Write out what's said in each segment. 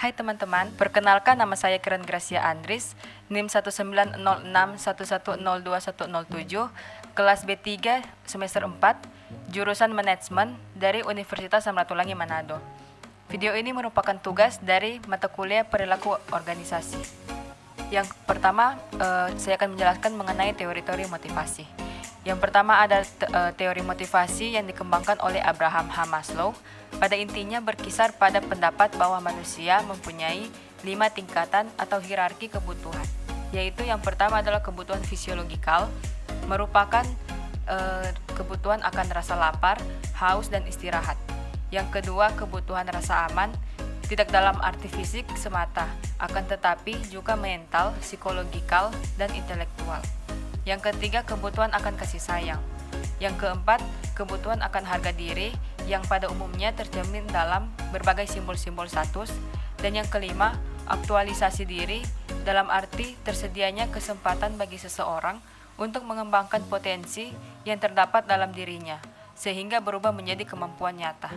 Hai teman-teman, perkenalkan nama saya Kiran Gracia Andris, NIM 190611021107, kelas B3 semester 4, jurusan Manajemen dari Universitas Samratulangi Manado. Video ini merupakan tugas dari mata kuliah Perilaku Organisasi. Yang pertama, saya akan menjelaskan mengenai teori-teori motivasi. Yang pertama ada teori motivasi yang dikembangkan oleh Abraham H. Maslow. Pada intinya berkisar pada pendapat bahwa manusia mempunyai 5 tingkatan atau hierarki kebutuhan, yaitu yang pertama adalah kebutuhan fisiologikal, merupakan kebutuhan akan rasa lapar, haus, dan istirahat. Yang kedua, kebutuhan rasa aman, tidak dalam arti fisik semata, akan tetapi juga mental, psikologikal, dan intelektual. Yang ketiga, kebutuhan akan kasih sayang. Yang keempat, kebutuhan akan harga diri yang pada umumnya tercermin dalam berbagai simbol-simbol status. Dan yang kelima, aktualisasi diri dalam arti tersedianya kesempatan bagi seseorang untuk mengembangkan potensi yang terdapat dalam dirinya, sehingga berubah menjadi kemampuan nyata.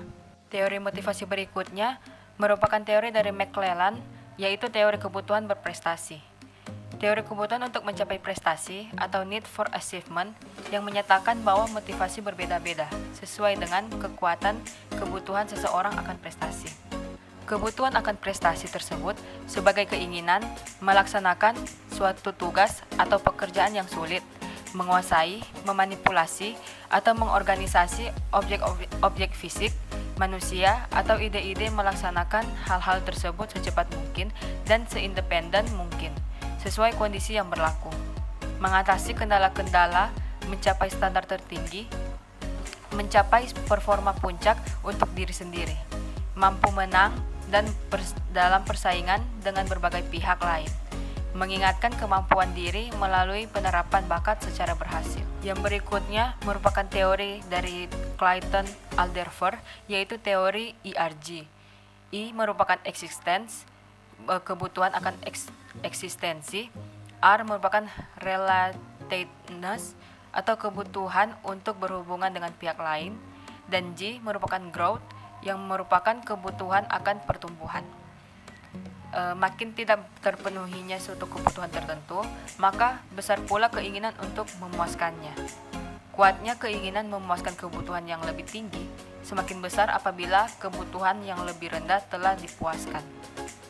Teori motivasi berikutnya merupakan teori dari McClellan, yaitu teori kebutuhan berprestasi. Teori kebutuhan untuk mencapai prestasi atau need for achievement yang menyatakan bahwa motivasi berbeda-beda sesuai dengan kekuatan kebutuhan seseorang akan prestasi. Kebutuhan akan prestasi tersebut sebagai keinginan melaksanakan suatu tugas atau pekerjaan yang sulit, menguasai, memanipulasi, atau mengorganisasi objek fisik, manusia, atau ide-ide melaksanakan hal-hal tersebut secepat mungkin dan seindependen mungkin sesuai kondisi yang berlaku, mengatasi kendala-kendala, mencapai standar tertinggi, mencapai performa puncak untuk diri sendiri, mampu menang dalam persaingan dengan berbagai pihak lain, mengingatkan kemampuan diri melalui penerapan bakat secara berhasil. Yang berikutnya merupakan teori dari Clayton Alderfer, yaitu teori ERG. I merupakan existence, kebutuhan akan eksistensi. R merupakan relatedness atau kebutuhan untuk berhubungan dengan pihak lain, dan G merupakan growth yang merupakan kebutuhan akan pertumbuhan. Makin tidak terpenuhinya suatu kebutuhan tertentu, maka besar pula keinginan untuk memuaskannya. Kuatnya keinginan memuaskan kebutuhan yang lebih tinggi semakin besar apabila kebutuhan yang lebih rendah telah dipuaskan.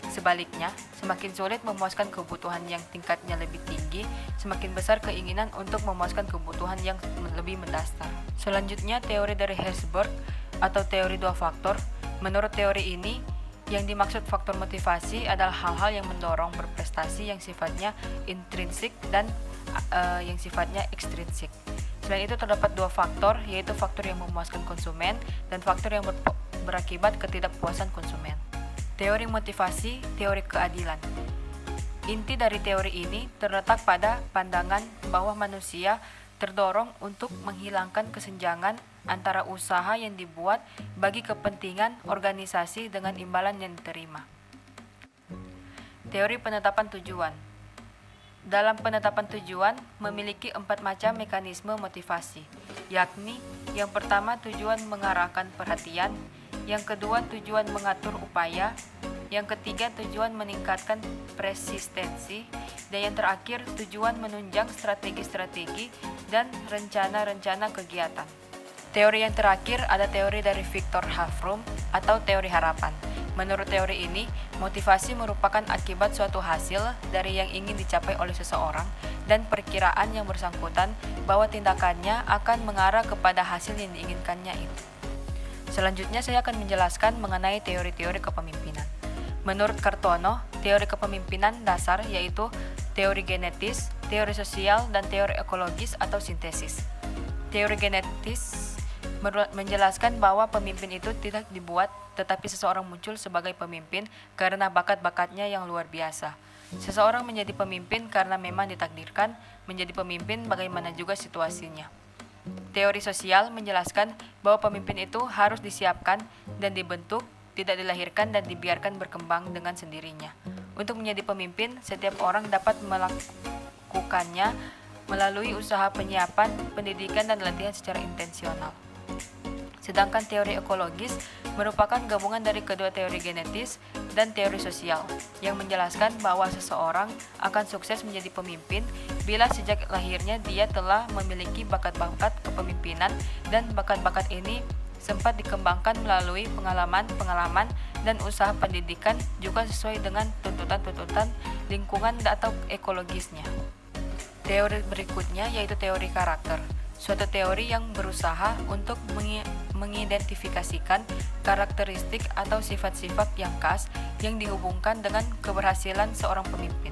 Sebaliknya, semakin sulit memuaskan kebutuhan yang tingkatnya lebih tinggi, semakin besar keinginan untuk memuaskan kebutuhan yang lebih mendasar. Selanjutnya, teori dari Herzberg atau teori dua faktor. Menurut teori ini, yang dimaksud faktor motivasi adalah hal-hal yang mendorong berprestasi yang sifatnya intrinsik dan yang sifatnya ekstrinsik. Selain itu terdapat dua faktor, yaitu faktor yang memuaskan konsumen dan faktor yang berakibat ketidakpuasan konsumen. Teori motivasi, teori keadilan. Inti dari teori ini terletak pada pandangan bahwa manusia terdorong untuk menghilangkan kesenjangan antara usaha yang dibuat bagi kepentingan organisasi dengan imbalan yang diterima. Teori penetapan tujuan. Dalam penetapan tujuan memiliki 4 macam mekanisme motivasi, yakni yang pertama tujuan mengarahkan perhatian, yang kedua tujuan mengatur upaya, yang ketiga tujuan meningkatkan persistensi, dan yang terakhir tujuan menunjang strategi-strategi dan rencana-rencana kegiatan. Teori yang terakhir ada teori dari Viktor Hafrum atau teori harapan. Menurut teori ini, motivasi merupakan akibat suatu hasil dari yang ingin dicapai oleh seseorang dan perkiraan yang bersangkutan bahwa tindakannya akan mengarah kepada hasil yang diinginkannya itu. Selanjutnya saya akan menjelaskan mengenai teori-teori kepemimpinan. Menurut Kartono, teori kepemimpinan dasar yaitu teori genetis, teori sosial, dan teori ekologis atau sintesis. Teori genetis menjelaskan bahwa pemimpin itu tidak dibuat, tetapi seseorang muncul sebagai pemimpin karena bakat-bakatnya yang luar biasa. Seseorang menjadi pemimpin karena memang ditakdirkan menjadi pemimpin bagaimana juga situasinya. Teori sosial menjelaskan bahwa pemimpin itu harus disiapkan dan dibentuk, tidak dilahirkan dan dibiarkan berkembang dengan sendirinya. Untuk menjadi pemimpin, setiap orang dapat melakukannya melalui usaha penyiapan, pendidikan, dan latihan secara intensional. Sedangkan teori ekologis merupakan gabungan dari kedua teori genetis dan teori sosial yang menjelaskan bahwa seseorang akan sukses menjadi pemimpin bila sejak lahirnya dia telah memiliki bakat-bakat kepemimpinan dan bakat-bakat ini sempat dikembangkan melalui pengalaman-pengalaman dan usaha pendidikan juga sesuai dengan tuntutan-tuntutan lingkungan atau ekologisnya. Teori berikutnya yaitu teori karakter. Suatu teori yang berusaha untuk mengidentifikasikan karakteristik atau sifat-sifat yang khas yang dihubungkan dengan keberhasilan seorang pemimpin.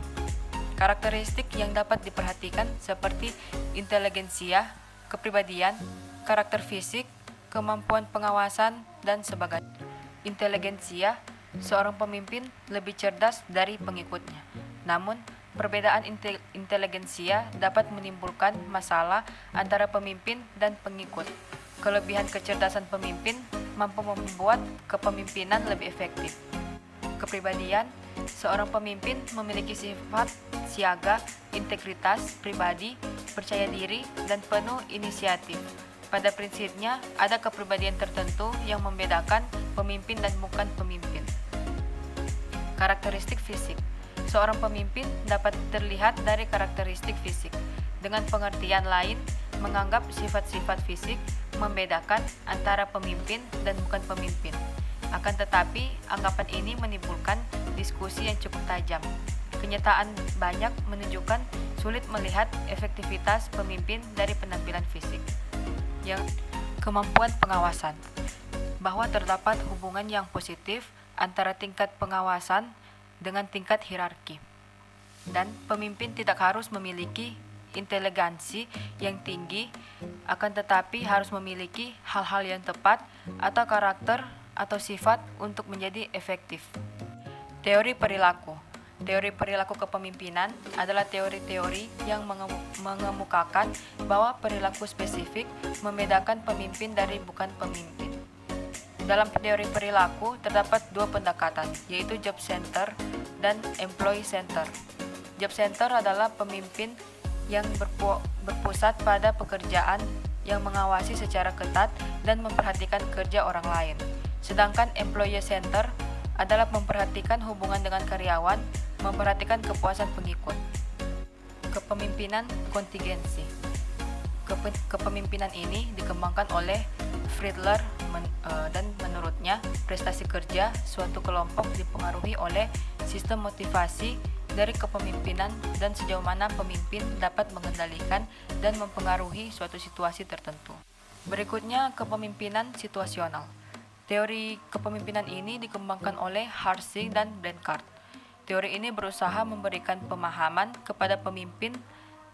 Karakteristik yang dapat diperhatikan seperti inteligensia, kepribadian, karakter fisik, kemampuan pengawasan, dan sebagainya. Inteligensia, seorang pemimpin lebih cerdas dari pengikutnya. Namun, perbedaan inteligensia dapat menimbulkan masalah antara pemimpin dan pengikut. Kelebihan kecerdasan pemimpin mampu membuat kepemimpinan lebih efektif. Kepribadian, seorang pemimpin memiliki sifat siaga, integritas pribadi, percaya diri, dan penuh inisiatif. Pada prinsipnya, ada kepribadian tertentu yang membedakan pemimpin dan bukan pemimpin. Karakteristik fisik. Seorang pemimpin dapat terlihat dari karakteristik fisik. Dengan pengertian lain, menganggap sifat-sifat fisik membedakan antara pemimpin dan bukan pemimpin. Akan tetapi, anggapan ini menimbulkan diskusi yang cukup tajam. Kenyataan banyak menunjukkan sulit melihat efektivitas pemimpin dari penampilan fisik. Yang kemampuan pengawasan, bahwa terdapat hubungan yang positif antara tingkat pengawasan dengan tingkat hierarki. Dan pemimpin tidak harus memiliki inteligensi yang tinggi, akan tetapi harus memiliki hal-hal yang tepat atau karakter atau sifat untuk menjadi efektif. Teori perilaku. Teori perilaku kepemimpinan adalah teori-teori yang mengemukakan bahwa perilaku spesifik membedakan pemimpin dari bukan pemimpin. Dalam teori perilaku terdapat dua pendekatan, yaitu job center dan employee center. Job center adalah pemimpin yang berpusat pada pekerjaan yang mengawasi secara ketat dan memperhatikan kerja orang lain. Sedangkan employee center adalah memperhatikan hubungan dengan karyawan, memperhatikan kepuasan pengikut. Kepemimpinan kontingensi. Kepemimpinan ini dikembangkan oleh Friedler dan menurutnya prestasi kerja suatu kelompok dipengaruhi oleh sistem motivasi dari kepemimpinan dan sejauh mana pemimpin dapat mengendalikan dan mempengaruhi suatu situasi tertentu. Berikutnya, kepemimpinan situasional. Teori kepemimpinan ini dikembangkan oleh Harsey dan Blanchard. Teori ini berusaha memberikan pemahaman kepada pemimpin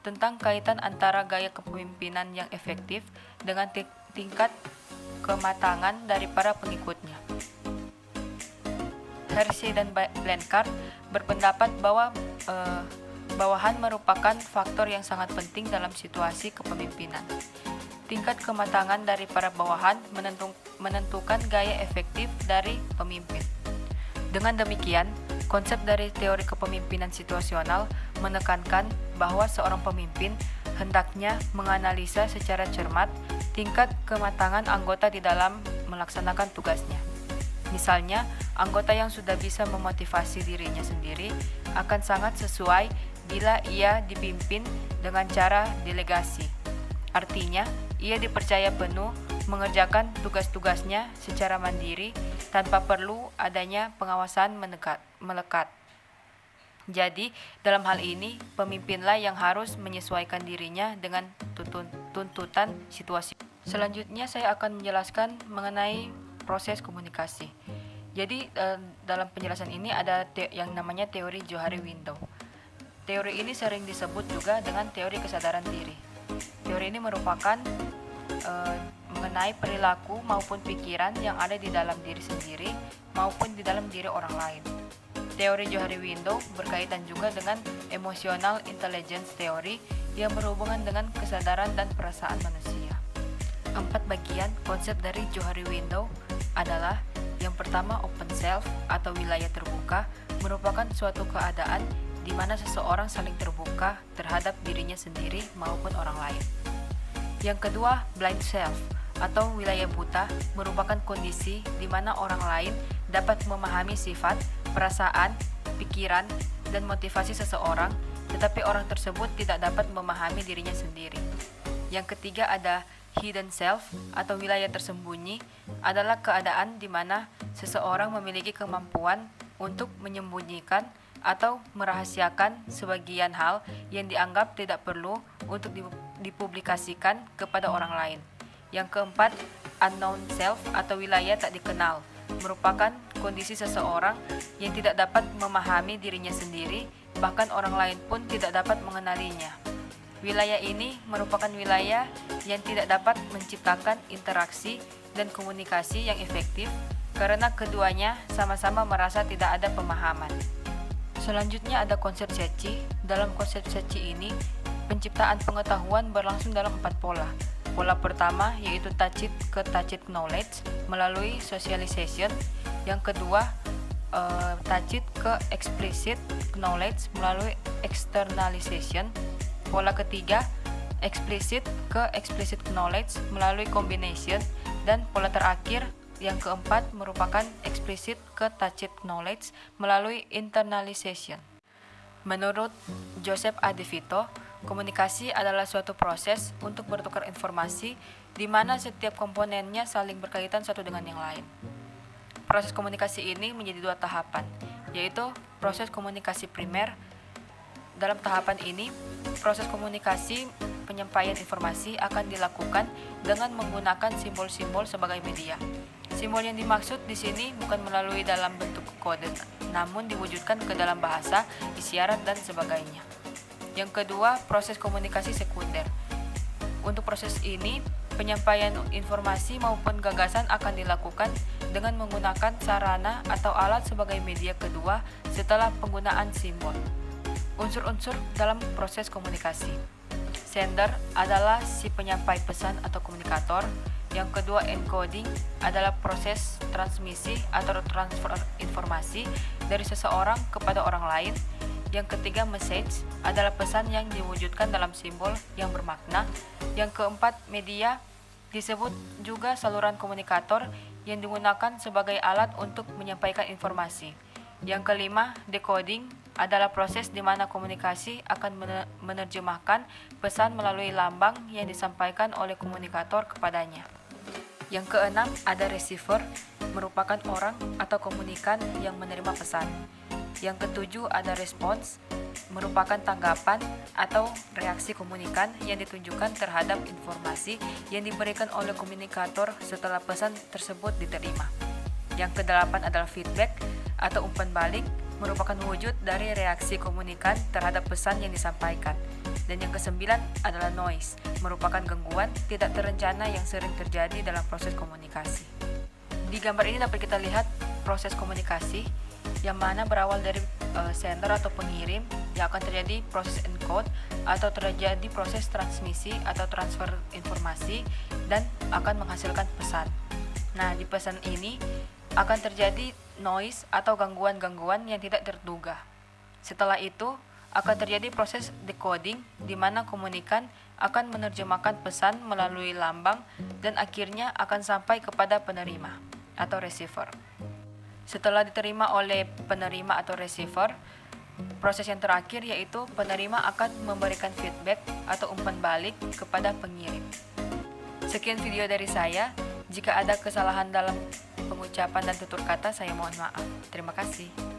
tentang kaitan antara gaya kepemimpinan yang efektif dengan tingkat kematangan dari para pengikutnya. Harsey dan Blanchard berpendapat bahwa bawahan merupakan faktor yang sangat penting dalam situasi kepemimpinan. Tingkat kematangan dari para bawahan menentukan gaya efektif dari pemimpin. Dengan demikian, konsep dari teori kepemimpinan situasional menekankan bahwa seorang pemimpin hendaknya menganalisa secara cermat tingkat kematangan anggota di dalam melaksanakan tugasnya. Misalnya, anggota yang sudah bisa memotivasi dirinya sendiri akan sangat sesuai bila ia dipimpin dengan cara delegasi. Artinya, ia dipercaya penuh mengerjakan tugas-tugasnya secara mandiri tanpa perlu adanya pengawasan melekat. Jadi, dalam hal ini, pemimpinlah yang harus menyesuaikan dirinya dengan tuntutan situasi. Selanjutnya, saya akan menjelaskan mengenai proses komunikasi. Jadi, dalam penjelasan ini ada yang namanya teori Johari-Window. Teori ini sering disebut juga dengan teori kesadaran diri. Teori ini merupakan mengenai perilaku maupun pikiran yang ada di dalam diri sendiri maupun di dalam diri orang lain. Teori Johari-Window berkaitan juga dengan emotional intelligence theory yang berhubungan dengan kesadaran dan perasaan manusia. 4 bagian konsep dari Johari-Window adalah: yang pertama, open self atau wilayah terbuka merupakan suatu keadaan di mana seseorang saling terbuka terhadap dirinya sendiri maupun orang lain. Yang kedua, blind self atau wilayah buta merupakan kondisi di mana orang lain dapat memahami sifat, perasaan, pikiran, dan motivasi seseorang, tetapi orang tersebut tidak dapat memahami dirinya sendiri. Yang ketiga ada hidden self atau wilayah tersembunyi, adalah keadaan di mana seseorang memiliki kemampuan untuk menyembunyikan atau merahasiakan sebagian hal yang dianggap tidak perlu untuk dipublikasikan kepada orang lain. Yang keempat, unknown self atau wilayah tak dikenal, merupakan kondisi seseorang yang tidak dapat memahami dirinya sendiri, bahkan orang lain pun tidak dapat mengenalinya. Wilayah ini merupakan wilayah yang tidak dapat menciptakan interaksi dan komunikasi yang efektif karena keduanya sama-sama merasa tidak ada pemahaman. Selanjutnya ada konsep Sechi. Dalam konsep Sechi ini, penciptaan pengetahuan berlangsung dalam 4 pola. Pola pertama yaitu tacit ke tacit knowledge melalui socialization. Yang kedua, tacit ke explicit knowledge melalui externalization. Pola ketiga, explicit ke explicit knowledge melalui combination. Dan pola terakhir yang keempat merupakan explicit ke tacit knowledge melalui internalization. Menurut Joseph A. DeVito, komunikasi adalah suatu proses untuk bertukar informasi di mana setiap komponennya saling berkaitan satu dengan yang lain. Proses komunikasi ini menjadi 2 tahapan, yaitu proses komunikasi primer. Dalam tahapan ini, proses komunikasi penyampaian informasi akan dilakukan dengan menggunakan simbol-simbol sebagai media. Simbol yang dimaksud di sini bukan melalui dalam bentuk kode, namun diwujudkan ke dalam bahasa, isyarat, dan sebagainya. Yang kedua, proses komunikasi sekunder. Untuk proses ini, penyampaian informasi maupun gagasan akan dilakukan dengan menggunakan sarana atau alat sebagai media kedua setelah penggunaan simbol. Unsur-unsur dalam proses komunikasi. Sender adalah si penyampai pesan atau komunikator. Yang kedua, encoding adalah proses transmisi atau transfer informasi dari seseorang kepada orang lain. Yang ketiga, message adalah pesan yang diwujudkan dalam simbol yang bermakna. Yang keempat, media disebut juga saluran komunikator yang digunakan sebagai alat untuk menyampaikan informasi. Yang kelima, decoding adalah proses di mana komunikasi akan menerjemahkan pesan melalui lambang yang disampaikan oleh komunikator kepadanya. Yang keenam, ada receiver, merupakan orang atau komunikan yang menerima pesan. Yang ketujuh, ada response, merupakan tanggapan atau reaksi komunikan yang ditunjukkan terhadap informasi yang diberikan oleh komunikator setelah pesan tersebut diterima. Yang kedelapan adalah feedback atau umpan balik, merupakan wujud dari reaksi komunikan terhadap pesan yang disampaikan. Dan yang kesembilan adalah noise, merupakan gangguan tidak terencana yang sering terjadi dalam proses komunikasi. Di gambar ini dapat kita lihat proses komunikasi yang mana berawal dari sender atau pengirim, yang akan terjadi proses encode atau terjadi proses transmisi atau transfer informasi dan akan menghasilkan pesan. Nah, di pesan ini akan terjadi noise atau gangguan-gangguan yang tidak terduga. Setelah itu akan terjadi proses decoding di mana komunikan akan menerjemahkan pesan melalui lambang dan akhirnya akan sampai kepada penerima atau receiver. Setelah diterima oleh penerima atau receiver, proses yang terakhir yaitu penerima akan memberikan feedback atau umpan balik kepada pengirim. Sekian video dari saya. Jika ada kesalahan dalam pengucapan dan tutur kata, saya mohon maaf. Terima kasih.